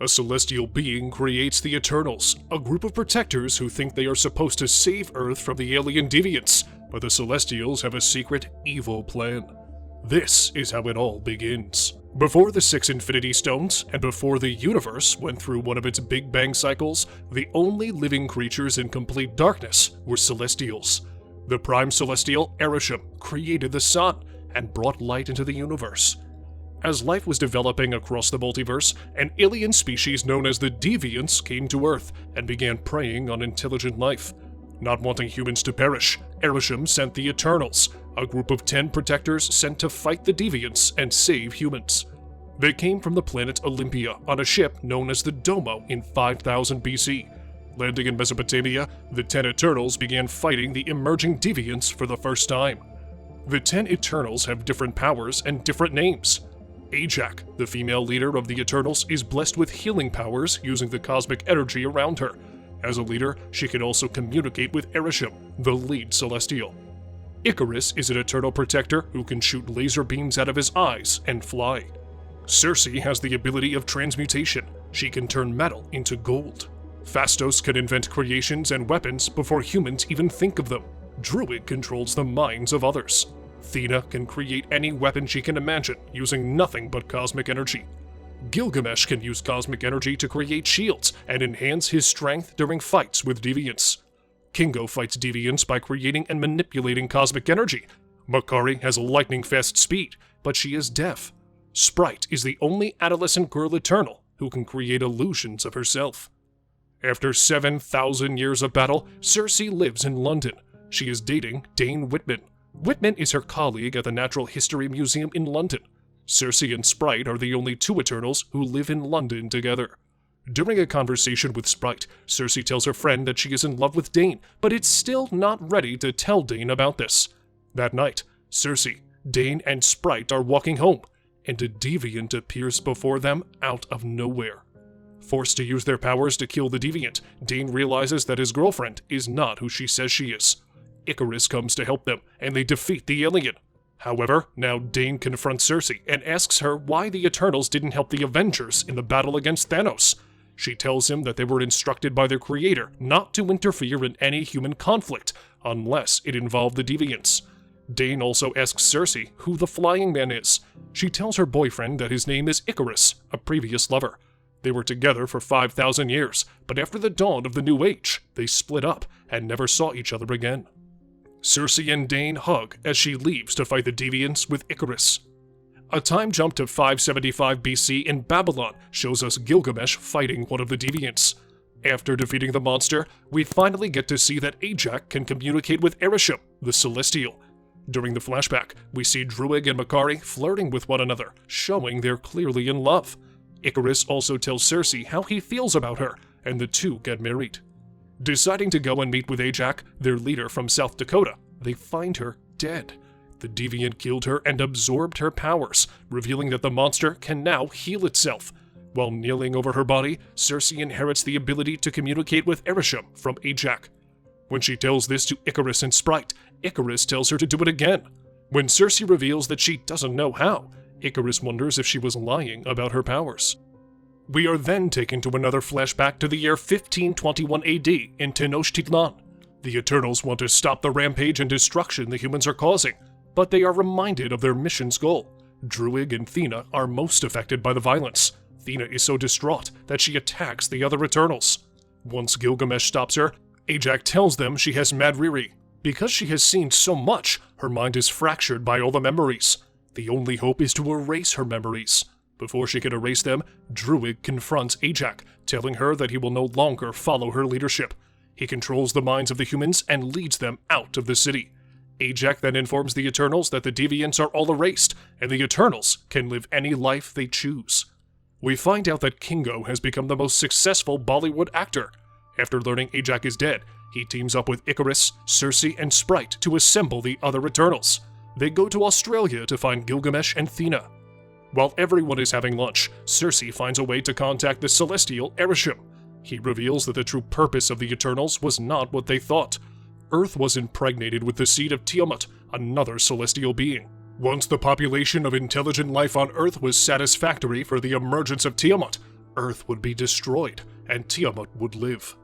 A celestial being creates the Eternals, a group of protectors who think they are supposed to save Earth from the alien Deviants, but the Celestials have a secret, evil plan. This is how it all begins. Before the 6 Infinity Stones, and before the universe went through one of its Big Bang cycles, the only living creatures in complete darkness were Celestials. The Prime Celestial, Ereshkigal, created the sun and brought light into the universe. As life was developing across the multiverse, an alien species known as the Deviants came to Earth and began preying on intelligent life. Not wanting humans to perish, Ereshkigal sent the Eternals, a group of 10 protectors sent to fight the Deviants and save humans. They came from the planet Olympia on a ship known as the Domo in 5000 BC. Landing in Mesopotamia, the 10 Eternals began fighting the emerging Deviants for the first time. The 10 Eternals have different powers and different names. Ajak, the female leader of the Eternals, is blessed with healing powers using the cosmic energy around her. As a leader, she can also communicate with Ereshkigal, the lead Celestial. Icarus is an Eternal Protector who can shoot laser beams out of his eyes and fly. Circe has the ability of transmutation. She can turn metal into gold. Phastos can invent creations and weapons before humans even think of them. Druid controls the minds of others. Thena can create any weapon she can imagine using nothing but cosmic energy. Gilgamesh can use cosmic energy to create shields and enhance his strength during fights with Deviants. Kingo fights Deviants by creating and manipulating cosmic energy. Makari has lightning-fast speed, but she is deaf. Sprite is the only adolescent girl Eternal who can create illusions of herself. After 7,000 years of battle, Circe lives in London. She is dating Dane Whitman. Whitman is her colleague at the Natural History Museum in London. Circe and Sprite are the only 2 Eternals who live in London together. During a conversation with Sprite, Circe tells her friend that she is in love with Dane, but it's still not ready to tell Dane about this. That night, Circe, Dane, and Sprite are walking home, and a Deviant appears before them out of nowhere. Forced to use their powers to kill the Deviant, Dane realizes that his girlfriend is not who she says she is. Icarus comes to help them, and they defeat the alien. However, now Dane confronts Circe and asks her why the Eternals didn't help the Avengers in the battle against Thanos. She tells him that they were instructed by their creator not to interfere in any human conflict unless it involved the Deviants. Dane also asks Circe who the Flying Man is. She tells her boyfriend that his name is Icarus, a previous lover. They were together for 5,000 years, but after the dawn of the New Age, they split up and never saw each other again. Circe and Dane hug as she leaves to fight the Deviants with Icarus. A time jump to 575 BC in Babylon shows us Gilgamesh fighting one of the Deviants. After defeating the monster, we finally get to see that Ajak can communicate with Ereshkigal, the Celestial. During the flashback, we see Druid and Makari flirting with one another, showing they're clearly in love. Icarus also tells Circe how he feels about her, and the 2 get married. Deciding to go and meet with Ajak, their leader from South Dakota, they find her dead. The Deviant killed her and absorbed her powers, revealing that the monster can now heal itself. While kneeling over her body, Circe inherits the ability to communicate with Ereshkigal from Ajak. When she tells this to Icarus and Sprite, Icarus tells her to do it again. When Circe reveals that she doesn't know how, Icarus wonders if she was lying about her powers. We are then taken to another flashback to the year 1521 AD in Tenochtitlan. The Eternals want to stop the rampage and destruction the humans are causing, but they are reminded of their mission's goal. Druid and Thena are most affected by the violence. Thena is so distraught that she attacks the other Eternals. Once Gilgamesh stops her, Ajak tells them she has Madriri. Because she has seen so much, her mind is fractured by all the memories. The only hope is to erase her memories. Before she can erase them, Druid confronts Ajak, telling her that he will no longer follow her leadership. He controls the minds of the humans and leads them out of the city. Ajak then informs the Eternals that the Deviants are all erased, and the Eternals can live any life they choose. We find out that Kingo has become the most successful Bollywood actor. After learning Ajak is dead, he teams up with Icarus, Circe, and Sprite to assemble the other Eternals. They go to Australia to find Gilgamesh and Thena. While everyone is having lunch, Circe finds a way to contact the Celestial Ereshkigal. He reveals that the true purpose of the Eternals was not what they thought. Earth was impregnated with the seed of Tiamat, another celestial being. Once the population of intelligent life on Earth was satisfactory for the emergence of Tiamat, Earth would be destroyed, and Tiamat would live.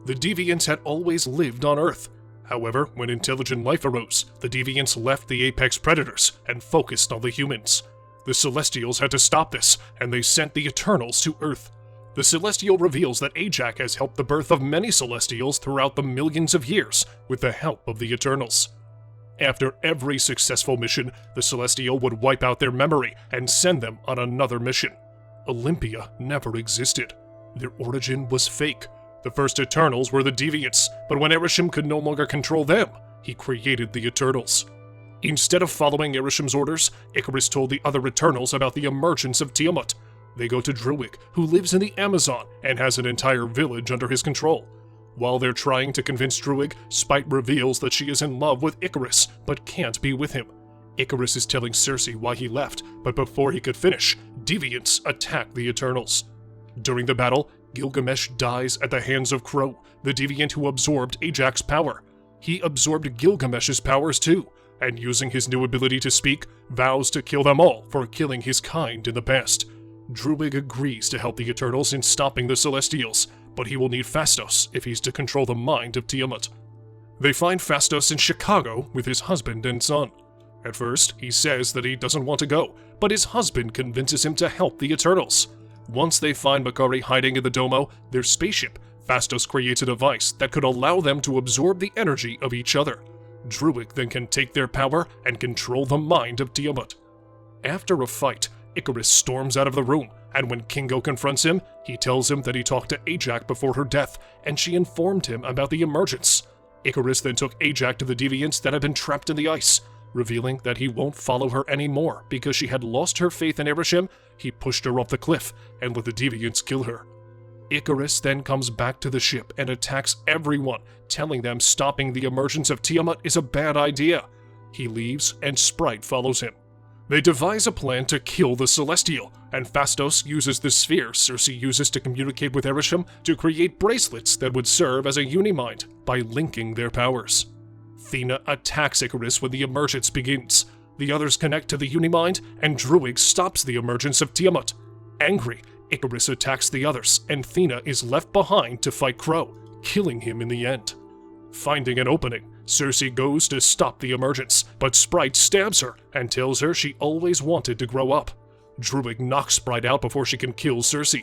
The Deviants had always lived on Earth. However, when intelligent life arose, the Deviants left the apex predators and focused on the humans. The Celestials had to stop this, and they sent the Eternals to Earth. The Celestial reveals that Ajak has helped the birth of many Celestials throughout the millions of years with the help of the Eternals. After every successful mission, the Celestial would wipe out their memory and send them on another mission. Olympia never existed. Their origin was fake. The first Eternals were the Deviants, but when Erisham could no longer control them, he created the Eternals. Instead of following Erisham's orders, Icarus told the other Eternals about the emergence of Tiamat. They go to Druig, who lives in the Amazon and has an entire village under his control. While they're trying to convince Druig, Spite reveals that she is in love with Icarus, but can't be with him. Icarus is telling Circe why he left, but before he could finish, Deviants attack the Eternals. During the battle, Gilgamesh dies at the hands of Crow, the Deviant who absorbed Ajak's power. He absorbed Gilgamesh's powers too, and using his new ability to speak, vows to kill them all for killing his kind in the past. Druig agrees to help the Eternals in stopping the Celestials, but he will need Phastos if he's to control the mind of Tiamat. They find Phastos in Chicago with his husband and son. At first, he says that he doesn't want to go, but his husband convinces him to help the Eternals. Once they find Makari hiding in the Domo, their spaceship, Phastos creates a device that could allow them to absorb the energy of each other. Druig then can take their power and control the mind of Tiamat. After a fight, Icarus storms out of the room, and when Kingo confronts him, he tells him that he talked to Ajak before her death, and she informed him about the emergence. Icarus then took Ajak to the Deviants that had been trapped in the ice. Revealing that he won't follow her anymore because she had lost her faith in Erisham, he pushed her off the cliff and let the Deviants kill her. Icarus then comes back to the ship and attacks everyone, telling them stopping the emergence of Tiamat is a bad idea. He leaves and Sprite follows him. They devise a plan to kill the Celestial, and Phastos uses the sphere Circe uses to communicate with Erisham to create bracelets that would serve as a unimind by linking their powers. Thena attacks Icarus when the emergence begins. The others connect to the unimind, and Druig stops the emergence of Tiamat. Angry, Icarus attacks the others, and Thena is left behind to fight Crow, killing him in the end. Finding an opening, Circe goes to stop the emergence, but Sprite stabs her and tells her she always wanted to grow up. Druig knocks Sprite out before she can kill Circe.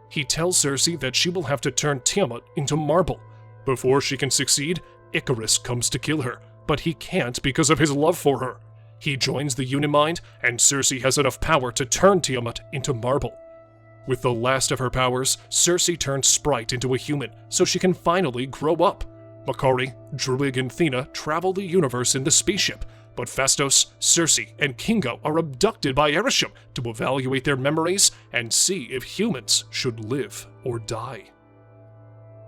He tells Circe that she will have to turn Tiamat into marble. Before she can succeed, Icarus comes to kill her, but he can't because of his love for her. He joins the Unimind, and Circe has enough power to turn Tiamat into marble. With the last of her powers, Circe turns Sprite into a human so she can finally grow up. Makari, Druig, and Thena travel the universe in the spaceship, but Phastos, Circe, and Kingo are abducted by Erisham to evaluate their memories and see if humans should live or die.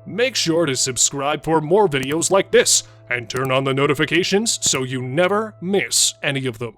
Make sure to subscribe for more videos like this, and turn on the notifications so you never miss any of them.